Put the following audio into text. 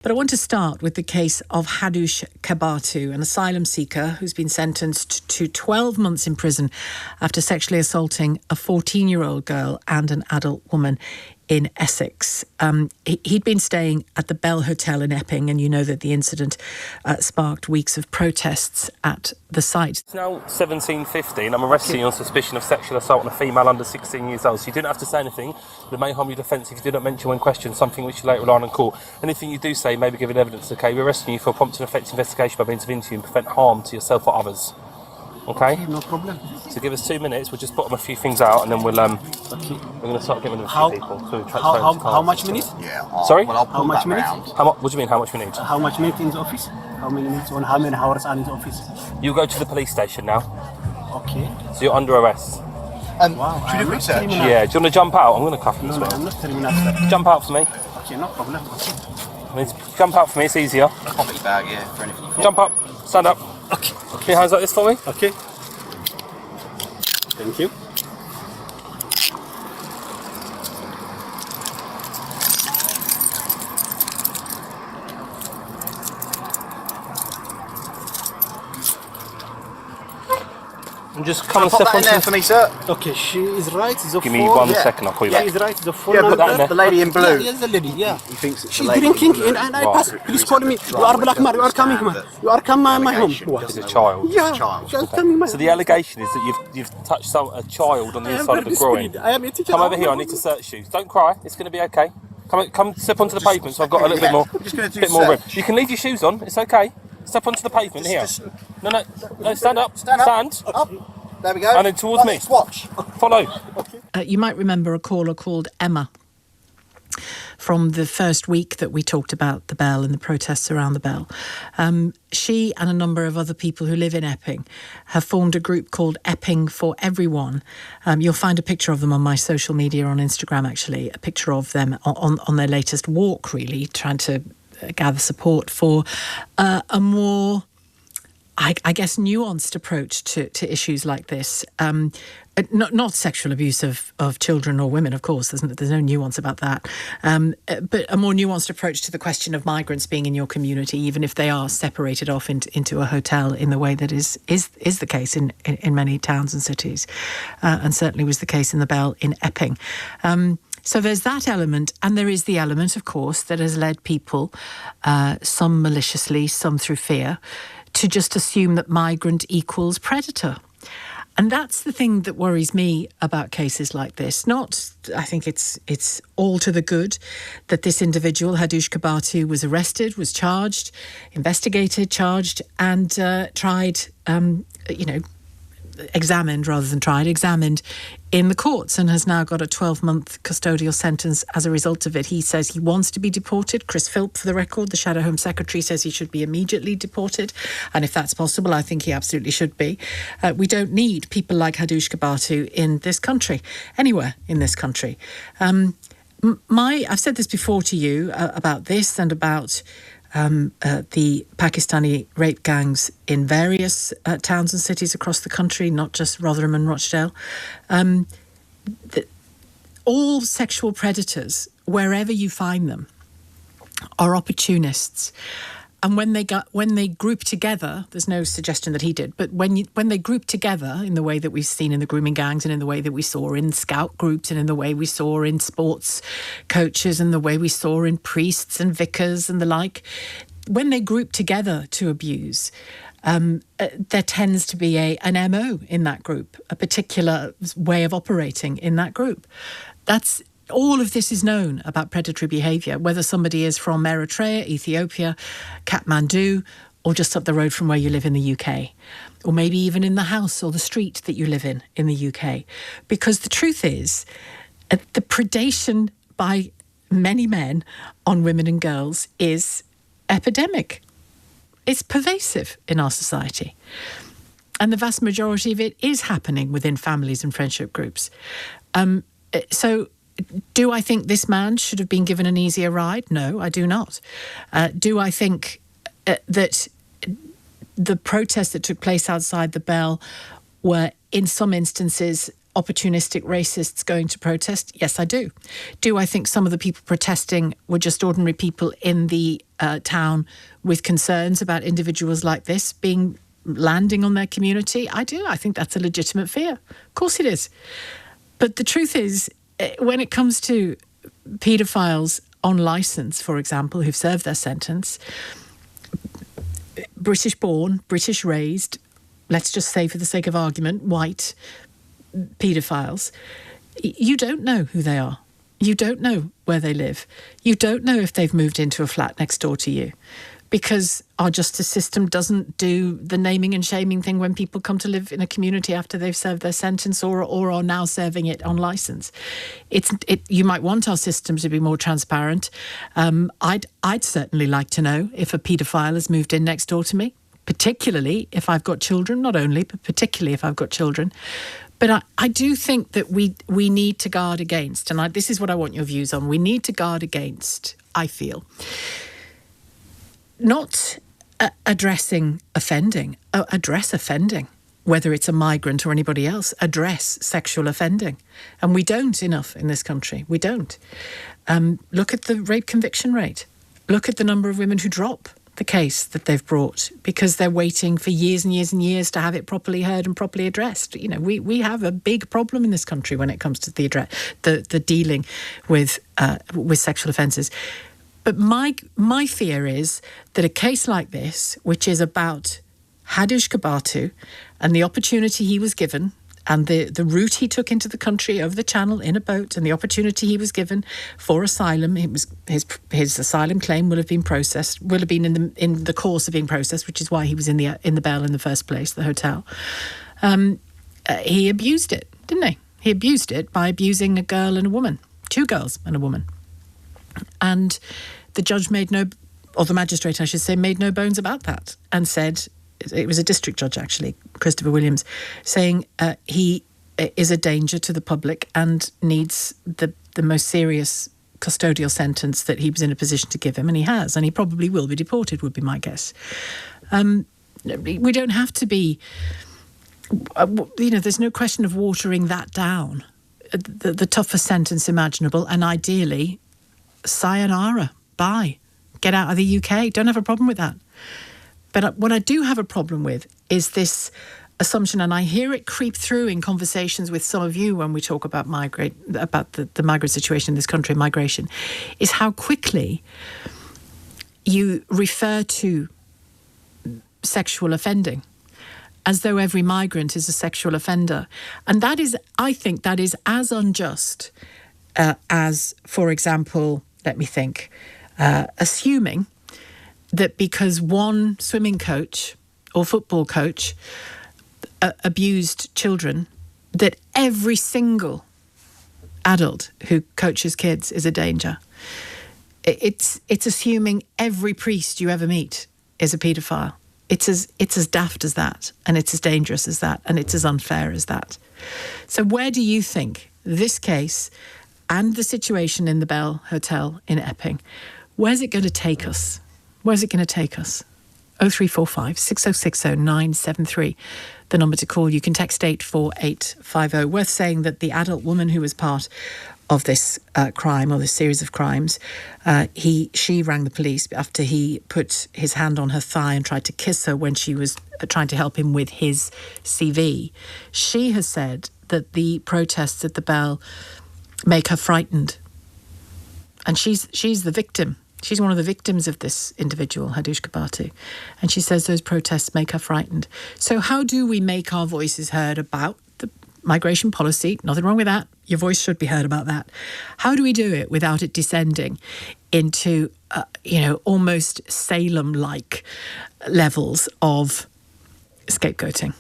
But I want to start with the case of Hadush Kebatu, an asylum seeker who's been sentenced to 12 months in prison after sexually assaulting a 14-year-old girl and an adult woman in Essex. He'd been staying at the Bell Hotel in Epping, and you know that the incident sparked weeks of protests at the site. It's now 17:50 and I'm arresting you on suspicion of sexual assault on a female under 16 years old. So you didn't have to say anything. It may harm your defence if you didn't mention when questioned, something which you later rely on in court. Anything you do say may be given evidence, okay? We're arresting you for prompt and effective investigation by means of interview and prevent harm to yourself or others. Okay? No problem. So give us 2 minutes, we'll just bottom a few things out and then we're going to start getting rid of a few people. So How much minutes? Yeah. Sorry? Well, I'll How much minutes? What do you mean, how much we need? How much minutes in the office? How many minutes on how many hours are in the office? You go to the police station now. Okay. So you're under arrest. Wow. should we do research? Yeah, do you want to jump out? I'm going to cuff you No, as well. I'm not telling you that. Jump out for me. Okay, no problem. Okay. Jump out for me, it's easier. Pocket bag, yeah, for anything you Jump up, stand up. Okay. Put your hands like this for me. Okay. Thank you. And just come and Pop step that in there onto for me, sir. Okay, she is right. The Give me phone. 1 yeah. second, I'll call you She back. is right. The phone Yeah, number. put that in there. The lady in blue. Yeah, yes, the lady. Yeah. He thinks it's She's the lady drinking, in blue. and I pass. Please call me. You are black man. You are coming, man. You are coming my home. It's a child. Yeah. child. She is coming my So the allegation is that you've touched a child on the inside of the groin. I am a teacher. Come over here, I need to search you. Don't cry, it's going to be okay. Come step onto the pavement so I've got a little bit more, I'm just gonna do bit more room. search. You can leave your shoes on, it's okay. Step onto the pavement here. No, stand up. Stand up. Stand. Up. There we go. And then towards me. Swatch. Follow. You might remember a caller called Emma from the first week that we talked about the Bell and the protests around the Bell. She and a number of other people who live in Epping have formed a group called Epping for Everyone. You'll find a picture of them on my social media on Instagram, actually, a picture of them on their latest walk, really, trying to gather support for a more, I guess, nuanced approach to issues like this. Not sexual abuse of children or women, of course. There's no nuance about that. But a more nuanced approach to the question of migrants being in your community, even if they are separated off into a hotel in the way that is the case in many towns and cities, and certainly was the case in the Bell in Epping. So there's that element, and there is the element, of course, that has led people, some maliciously, some through fear, to just assume that migrant equals predator. And that's the thing that worries me about cases like this. I think it's all to the good that this individual, Hadush Kebatu, was arrested, was charged, investigated, charged, and examined in the courts, and has now got a 12-month custodial sentence as a result of it. He says he wants to be deported. Chris Philp, for the record, the Shadow Home Secretary, says he should be immediately deported. And if that's possible, I think he absolutely should be. We don't need people like Hadush Kebatu in this country, anywhere in this country. I've said this before to you about this and about the Pakistani rape gangs in various towns and cities across the country, not just Rotherham and Rochdale. All sexual predators, wherever you find them, are opportunists. And when they group together, there's no suggestion that he did, but when they group together in the way that we've seen in the grooming gangs and in the way that we saw in scout groups and in the way we saw in sports coaches and the way we saw in priests and vicars and the like, when they group together to abuse, there tends to be an MO in that group, a particular way of operating in that group. All of this is known about predatory behaviour, whether somebody is from Eritrea, Ethiopia, Kathmandu, or just up the road from where you live in the UK, or maybe even in the house or the street that you live in the UK. Because the truth is, the predation by many men on women and girls is epidemic. It's pervasive in our society. And the vast majority of it is happening within families and friendship groups. So do I think this man should have been given an easier ride? No, I do not. Do I think that the protests that took place outside the Bell were, in some instances, opportunistic racists going to protest? Yes, I do. Do I think some of the people protesting were just ordinary people in the town with concerns about individuals like this landing on their community? I do. I think that's a legitimate fear. Of course it is. But the truth is, when it comes to paedophiles on licence, for example, who've served their sentence, British born, British raised, let's just say for the sake of argument, white paedophiles, you don't know who they are. You don't know where they live. You don't know if they've moved into a flat next door to you, because our justice system doesn't do the naming and shaming thing when people come to live in a community after they've served their sentence or are now serving it on licence. You might want our system to be more transparent. I'd certainly like to know if a paedophile has moved in next door to me, particularly if I've got children, not only, but particularly if I've got children. But I do think that we need to guard against, and this is what I want your views on, we need to guard against, I feel, not addressing offending, address offending, whether it's a migrant or anybody else, address sexual offending. And we don't enough in this country. We don't. Look at the rape conviction rate. Look at the number of women who drop the case that they've brought because they're waiting for years and years and years to have it properly heard and properly addressed. You know, we have a big problem in this country when it comes to the dealing with sexual offences. But my fear is that a case like this, which is about Hadush Kebatu and the opportunity he was given and the route he took into the country over the channel in a boat and the opportunity he was given for asylum, his asylum claim will have been in the course of being processed, which is why he was in the Bell in the first place, the hotel. He abused it, didn't he? He abused it by abusing a girl and a woman, 2 girls and a woman. And the judge the magistrate, I should say, made no bones about that and said, it was a district judge actually, Christopher Williams, saying he is a danger to the public and needs the most serious custodial sentence that he was in a position to give him, and he has, and he probably will be deported, would be my guess. We don't have to be, there's no question of watering that down, the toughest sentence imaginable, and ideally, sayonara, bye, get out of the UK, don't have a problem with that. But what I do have a problem with is this assumption, and I hear it creep through in conversations with some of you when we talk about the migrant situation in this country, migration, is how quickly you refer to sexual offending as though every migrant is a sexual offender. And I think that is as unjust as, for example, let me think, assuming that because one swimming coach or football coach abused children, that every single adult who coaches kids is a danger. It's assuming every priest you ever meet is a paedophile. It's as daft as that, and it's as dangerous as that, and it's as unfair as that. So where do you think this case and the situation in the Bell Hotel in Epping, where's it going to take us? Where's it going to take us? 0345 6060 973, the number to call. You can text 84850. Worth saying that the adult woman who was part of this crime or this series of crimes, she rang the police after he put his hand on her thigh and tried to kiss her when she was trying to help him with his CV. She has said that the protests at the Bell make her frightened. And she's the victim. She's one of the victims of this individual, Hadush Gerberslasie, and she says those protests make her frightened. So how do we make our voices heard about the migration policy? Nothing wrong with that. Your voice should be heard about that. How do we do it without it descending into, almost Salem-like levels of scapegoating?